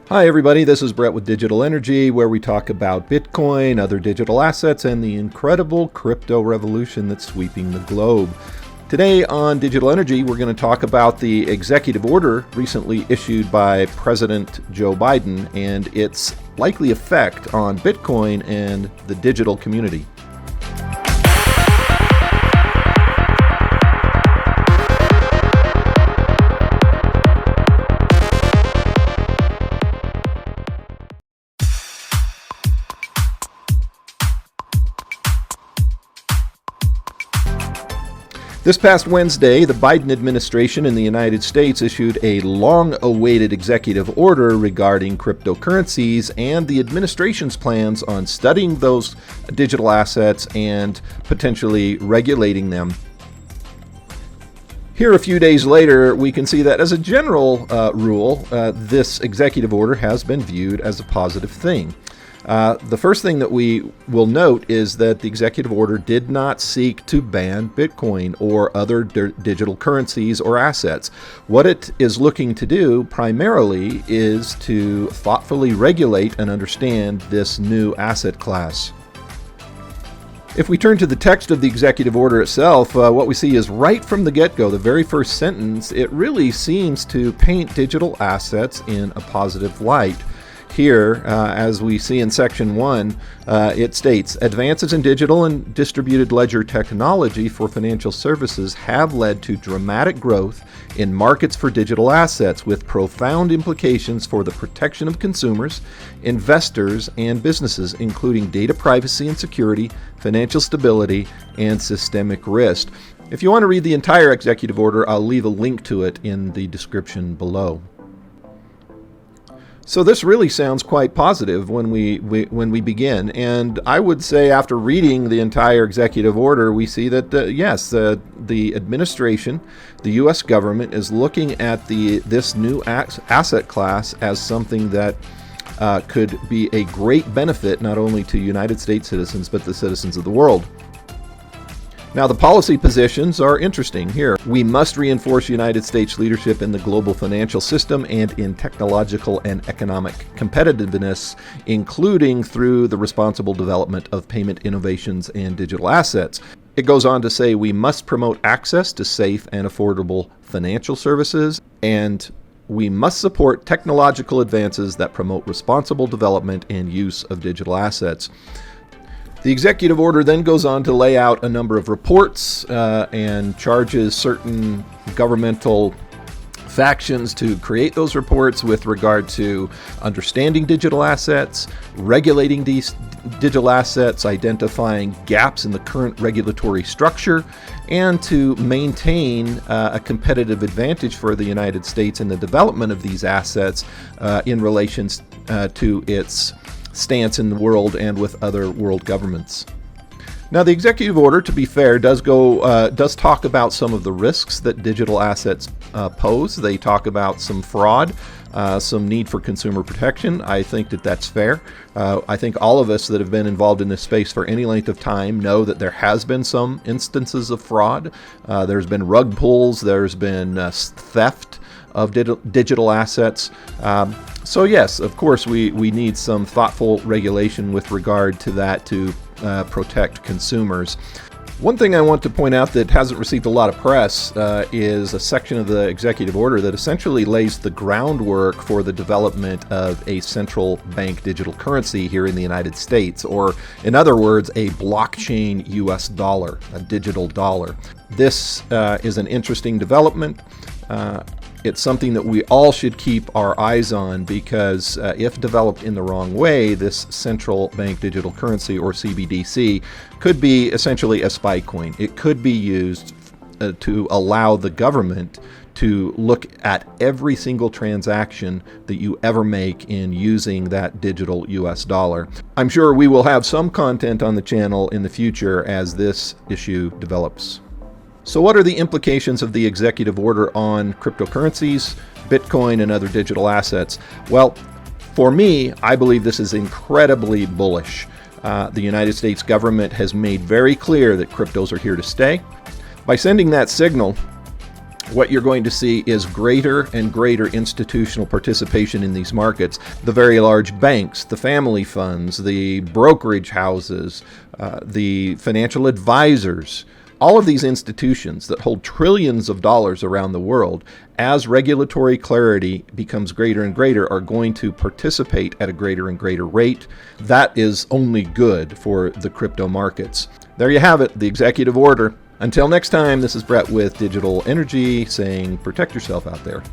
Hi everybody, this is Brett with Digital Energy, where we talk about Bitcoin, other digital assets, and the incredible crypto revolution that's sweeping the globe. Today on Digital Energy, we're going to talk about the executive order recently issued by President Joe Biden and its likely effect on Bitcoin and the digital community. This past Wednesday, the Biden administration in the United States issued a long-awaited executive order regarding cryptocurrencies and the administration's plans on studying those digital assets and potentially regulating them. Here, a few days later, we can see that as a general rule, this executive order has been viewed as a positive thing. The first thing that we will note is that the executive order did not seek to ban Bitcoin or other digital currencies or assets. What it is looking to do primarily is to thoughtfully regulate and understand this new asset class. If we turn to the text of the executive order itself, what we see is right from the get-go, the very first sentence, it really seems to paint digital assets in a positive light. Here, as we see in Section 1, it states, advances in digital and distributed ledger technology for financial services have led to dramatic growth in markets for digital assets with profound implications for the protection of consumers, investors, and businesses, including data privacy and security, financial stability, and systemic risk. If you want to read the entire executive order, I'll leave a link to it in the description below. So this really sounds quite positive when we begin, and I would say after reading the entire executive order, we see that yes, the administration, the U.S. government is looking at this new asset class as something that could be a great benefit not only to United States citizens but the citizens of the world. Now, the policy positions are interesting here. We must reinforce United States leadership in the global financial system and in technological and economic competitiveness, including through the responsible development of payment innovations and digital assets. It goes on to say we must promote access to safe and affordable financial services, and we must support technological advances that promote responsible development and use of digital assets. The executive order then goes on to lay out a number of reports and charges certain governmental factions to create those reports with regard to understanding digital assets, regulating these digital assets, identifying gaps in the current regulatory structure, and to maintain a competitive advantage for the United States in the development of these assets in relation to its stance in the world and with other world governments. Now, the executive order, to be fair, does talk about some of the risks that digital assets pose. They talk about some fraud, some need for consumer protection. I think that that's fair. I think all of us that have been involved in this space for any length of time know that there has been some instances of fraud. There's been rug pulls. There's been theft of digital assets. So yes, of course, we need some thoughtful regulation with regard to that to protect consumers. One thing I want to point out that hasn't received a lot of press is a section of the executive order that essentially lays the groundwork for the development of a central bank digital currency here in the United States, or in other words, a blockchain US dollar, a digital dollar. This is an interesting development. It's something that we all should keep our eyes on because if developed in the wrong way, this central bank digital currency, or CBDC, could be essentially a spy coin. It could be used to allow the government to look at every single transaction that you ever make in using that digital US dollar. I'm sure we will have some content on the channel in the future as this issue develops. So what are the implications of the executive order on cryptocurrencies, Bitcoin, and other digital assets? Well, for me, I believe this is incredibly bullish. The United States government has made very clear that cryptos are here to stay. By sending that signal, what you're going to see is greater and greater institutional participation in these markets. The very large banks, the family funds, the brokerage houses, the financial advisors, all of these institutions that hold trillions of dollars around the world, as regulatory clarity becomes greater and greater, are going to participate at a greater and greater rate. That is only good for the crypto markets. There you have it, the executive order. Until next time, this is Brett with Digital Energy saying protect yourself out there.